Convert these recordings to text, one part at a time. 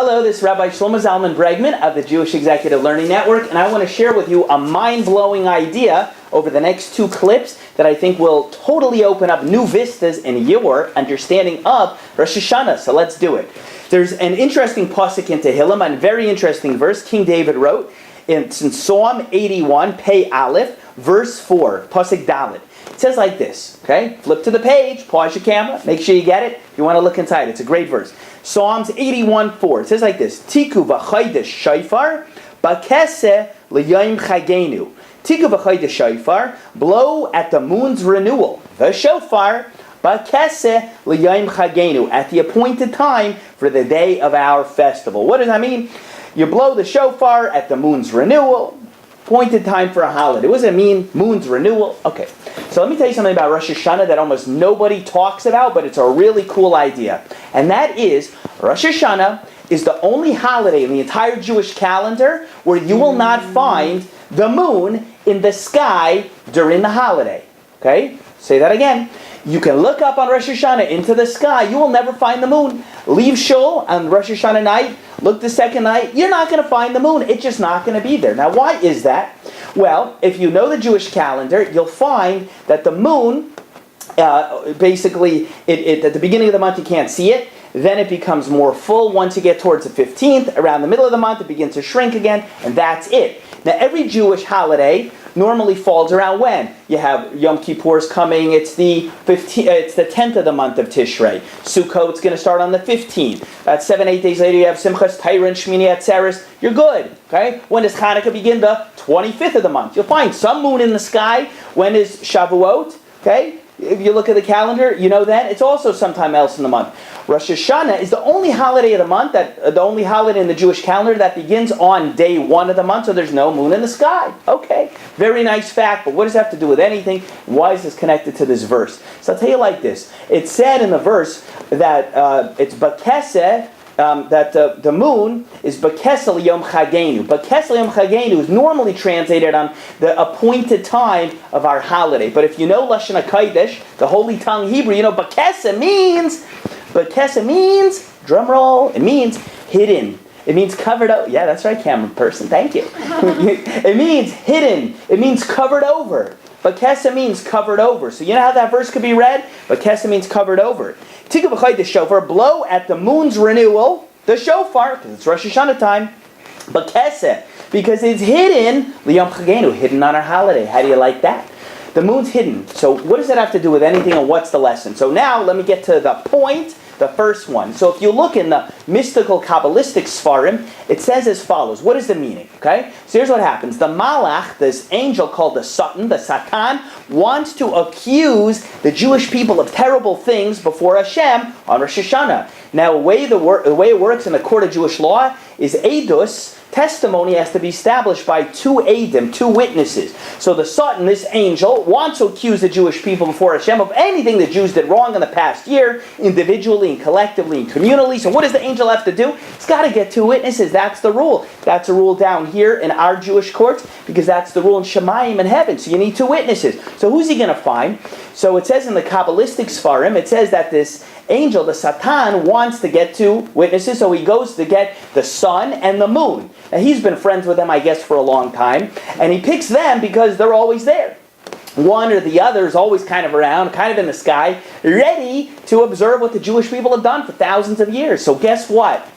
Hello, this is Rabbi Shlomo Zalman Bregman of the Jewish Executive Learning Network, and I want to share with you a mind-blowing idea over the next two clips that I think will totally open up new vistas in your understanding of Rosh Hashanah. So let's do it. There's an interesting pasuk in Tehillim, a very interesting verse King David wrote. It's in Psalm 81, Pei Aleph, verse 4, pasuk Dalet. It says like this, okay? Flip to the page, pause your camera, make sure you get it. If you want to look inside, it's a great verse. Psalms 81:4. It says like this: Tiku v'chaydesh shofar, bakese l'yom chagenu. Tiku v'chaydesh shofar, blow at the moon's renewal. The shofar, bakese l'yom chagenu, at the appointed time for the day of our festival. What does that mean? You blow the shofar at the moon's renewal. Appointed time for a holiday. What does it mean? Moon's renewal. Okay, so let me tell you something about Rosh Hashanah that almost nobody talks about, but it's a really cool idea. And that is, Rosh Hashanah is the only holiday in the entire Jewish calendar where you will not find the moon in the sky during the holiday. Okay? Say that again. You can look up on Rosh Hashanah into the sky. You will never find the moon. Leave shul on Rosh Hashanah night. Look the second night. You're not going to find the moon. It's just not going to be there. Now, why is that? Well, if you know the Jewish calendar, you'll find that the moon, basically, at the beginning of the month you can't see it. Then it becomes more full once you get towards the 15th. Around the middle of the month, it begins to shrink again, and that's it. Now, every Jewish holiday normally falls around when? You have Yom Kippur's coming, it's the 10th of the month of Tishrei. Sukkot's going to start on the 15th. About 7-8 days later, you have Simchas Torah and Shmini Atzeres. You're good, okay? When does Hanukkah begin? The 25th of the month. You'll find some moon in the sky. When is Shavuot? Okay? If you look at the calendar, you know that. It's also sometime else in the month. Rosh Hashanah is the only holiday of the month, the only holiday in the Jewish calendar that begins on day 1 of the month, so there's no moon in the sky. Okay, very nice fact, but what does that have to do with anything? Why is this connected to this verse? So I'll tell you like this. It said in the verse that it's Bakeseh, that the moon is Bakesel Yom Chagenu. Bakesel Yom Chagenu is normally translated on the appointed time of our holiday. But if you know Lashon HaKodesh, the Holy Tongue Hebrew, you know Bakeseh means, drum roll, it means hidden. It means covered over. Yeah, that's right, camera person. Thank you. It means hidden. It means covered over. Bakeseh means covered over. So you know how that verse could be read? Bakeseh means covered over. Tiku v'chaydesh shofar, blow at the moon's renewal, the shofar, because it's Rosh Hashanah time. Bakeseh, because it's hidden, l'yom chagenu, hidden on our holiday. How do you like that? The moon's hidden. So what does that have to do with anything, and what's the lesson? So now let me get to the point, the first one. So if you look in the mystical Kabbalistic Sfarim, it says as follows. What is the meaning? Okay? So here's what happens. The Malach, this angel called the Satan, wants to accuse the Jewish people of terrible things before Hashem on Rosh Hashanah. Now, the way it works in the court of Jewish law is Eidos, testimony has to be established by two Eidim, two witnesses. So the Satan, this angel, wants to accuse the Jewish people before Hashem of anything the Jews did wrong in the past year, individually and collectively and communally. So what does the angel have to do? He's got to get two witnesses. That's the rule. That's a rule down here in our Jewish courts, because that's the rule in Shemayim in heaven. So you need two witnesses. So who's he going to find? So it says in the Kabbalistic Sfarim, it says that this angel, the Satan, wants to get two witnesses, so he goes to get the sun and the moon. Now, he's been friends with them, I guess, for a long time, and he picks them because they're always there. One or the other is always kind of around, kind of in the sky, ready to observe what the Jewish people have done for thousands of years. So guess what?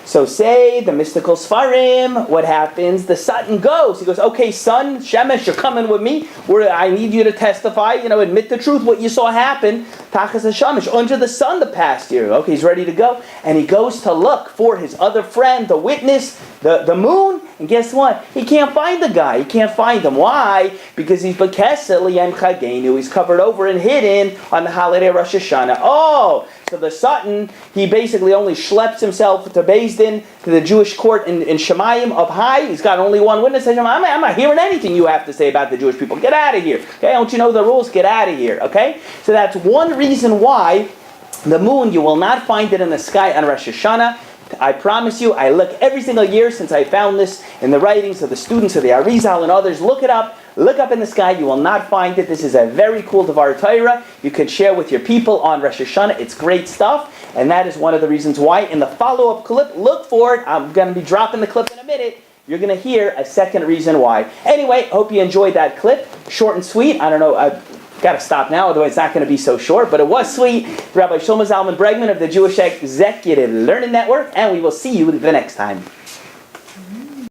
So say the mystical Sfarim, what happens? The Satan goes. He goes, okay, son, Shemesh, you're coming with me. I need you to testify, admit the truth, what you saw happen. Tachas HaShemesh, under the sun the past year. Okay, he's ready to go. And he goes to look for his other friend, the witness, the moon. And guess what? He can't find the guy. He can't find him. Why? Because he's Bakesel L'yom Chagenu. He's covered over and hidden on the holiday of Rosh Hashanah. Oh, so the Satan, he basically only schleps himself to Beis Din, to the Jewish court in Shemayim up high. He's got only one witness. I'm not hearing anything you have to say about the Jewish people. Get out of here. Okay, don't you know the rules? Get out of here. Okay? So that's one reason why the moon, you will not find it in the sky on Rosh Hashanah. I promise you, I look every single year since I found this in the writings of the students of the Arizal and others. Look it up. Look up in the sky. You will not find it. This is a very cool Devar Torah. You can share with your people on Rosh Hashanah. It's great stuff. And that is one of the reasons why. In the follow-up clip, look for it. I'm going to be dropping the clip in a minute. You're going to hear a second reason why. Anyway, hope you enjoyed that clip. Short and sweet. I don't know. I've got to stop now, otherwise it's not going to be so short. But it was sweet. Rabbi Shlomo Zalman Bregman of the Jewish Executive Learning Network. And we will see you the next time.